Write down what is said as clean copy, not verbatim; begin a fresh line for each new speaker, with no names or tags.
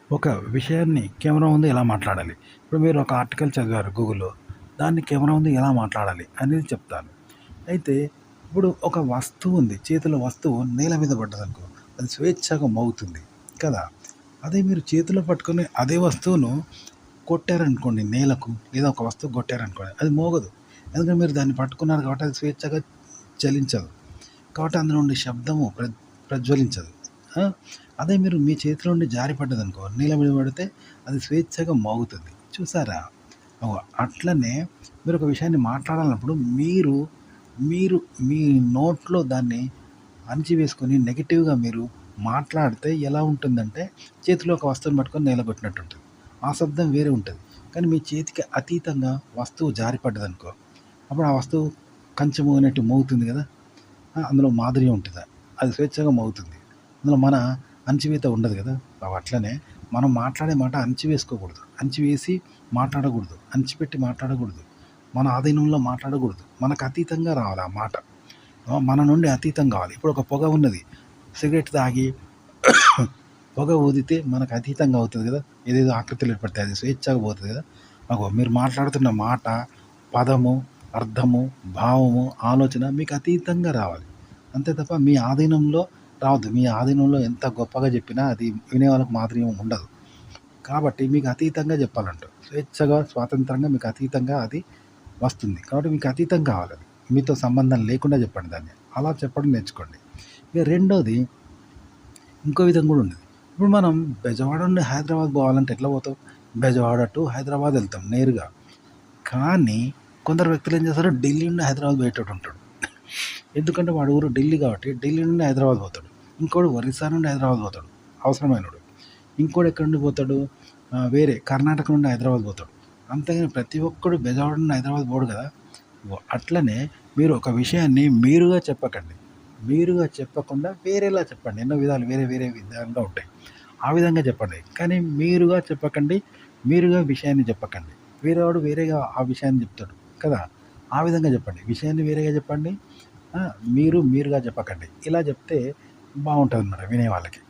ఒక విషయాన్ని కెమెరా ముందు ఎలా మాట్లాడాలి? ఇప్పుడు మీరు ఒక ఆర్టికల్ చదివారు గూగుల్‌లో. దాన్ని కెమెరా ముందు ఎలా మాట్లాడాలి అనేది చెప్తాను. అయితే ఇప్పుడు ఒక వస్తువు ఉంది. చేతిలో వస్తువు నేల మీద పడ్డదనుకో, అది స్వేచ్ఛగా మోగుతుంది కదా! అదే మీరు చేతిలో పట్టుకొని అదే వస్తువును కొట్టారనుకోండి నేలకు, లేదా ఒక వస్తువు కొట్టారనుకోండి, అది మోగదు. ఎందుకంటే మీరు దాన్ని పట్టుకున్నారు కాబట్టి అది స్వేచ్ఛగా చలించదు. కాబట్టి అందులో నుండి శబ్దము ప్రజ్వలించదు. ఆ! అదే మీరు మీ చేతిలో నుండి జారి పడ్డదనుకో, నేల మీద పడితే అది స్వేచ్ఛగా మోగుతుంది. చూసారా? అట్లనే మీరొక విషయాన్ని మాట్లాడాలన్నప్పుడు మీరు, మీరు మీ నోట్లో దాన్ని అణిచివేసుకొని నెగెటివ్‌గా మీరు మాట్లాడితే ఎలా ఉంటుందంటే, చేతిలో ఒక వస్తువుని పట్టుకొని నేల కొట్టినట్టుంటది. ఆ శబ్దం వేరే ఉంటది. కానీ మీ చేతికి అతీతంగా వస్తువు జారి పడ్డదనుకో, అప్పుడు ఆ వస్తువు కంచె మోగినట్టు మోగుతుంది గదా! అందులో మాధుర్యం ఉంటది. అది స్వేచ్ఛగా మోగుతుంది. అందులో మన అణచివేత ఉండదు గదా! అట్లనే మనం మాట్లాడే మాట అణచివేసుకోకూడదు. అణచివేసి మాట్లాడకూడదు. అణచిపెట్టి మాట్లాడకూడదు. మన ఆధీనంలో మాట్లాడకూడదు. మనకు అతీతంగా రావాలి ఆ మాట. మన నుండి అతీతం కావాలి. ఇప్పుడు ఒక పొగ ఉన్నది. సిగరెట్ తాగి పొగ ఊదితే మనకు అతీతంగా అవుతది గదా! ఏదేదో ఆకృతులు ఏర్పడతాయి. అది స్వేచ్ఛగా పోతది గదా! మీరు మాట్లాడుతున్న మాట, పదము, అర్థము, భావము, ఆలోచన మీకు అతీతంగా రావాలి. అంతే తప్ప మీ ఆధీనంలో రావద్దు. మీ ఆధీనంలో ఎంత గొప్పగా చెప్పినా అది వినేవాళ్ళకి మాధుర్యం ఉండదు. కాబట్టి మీకు అతీతంగా చెప్పాలంట. స్వేచ్ఛగా, స్వాతంత్రంగా మీకు అతీతంగా అది వస్తుంది. కాబట్టి మీకు అతీతం కావాలది. మీతో సంబంధం లేకుండా చెప్పండి దాన్ని. అలా చెప్పడం నేర్చుకోండి. ఇక రెండోది ఇంకో విధం కూడా ఉండేది. ఇప్పుడు మనం బెజవాడ నుండి హైదరాబాద్ పోవాలంటే ఎట్లా పోతాం? బెజవాడ టు హైదరాబాద్ వెళ్తాం నేరుగా. కానీ కొందరు వ్యక్తులు ఏం చేస్తారు, ఢిల్లీ నుండి హైదరాబాద్ పోయేటోడు ఉంటాడు. ఎందుకంటే వాడి ఊరు ఢిల్లీ కాబట్టి ఢిల్లీ నుండి హైదరాబాద్ పోతాడు. ఇంకోడు ఒరిస్సా నుండి హైదరాబాద్ పోతాడు అవసరమైనోడు. ఇంకోడు ఎక్కడి నుండి పోతాడు, వేరే కర్ణాటక నుండి హైదరాబాద్ పోతాడు. అంతేగాని ప్రతి ఒక్కడు బెజవాడ నుండి హైదరాబాద్ పోడు కదా! అట్లనే మీరు ఒక విషయాన్ని మీరుగా చెప్పకండి. మీరుగా చెప్పకుండా వేరేలా చెప్పండి. ఎన్నో విధాలు వేరే వేరే విధాలుగా ఉంటాయి. ఆ విధంగా చెప్పండి. కానీ మీరుగా చెప్పకండి. మీరుగా విషయాన్ని చెప్పకండి. వేరేవాడు వేరేగా ఆ విషయాన్ని చెప్తాడు కదా! ఆ విధంగా చెప్పండి. విషయాన్ని వేరేగా చెప్పండి. మీరు మీరుగా చెప్పకండి. ఇలా చెప్తే బావుంటదనమాట వినేవాళ్ళకి.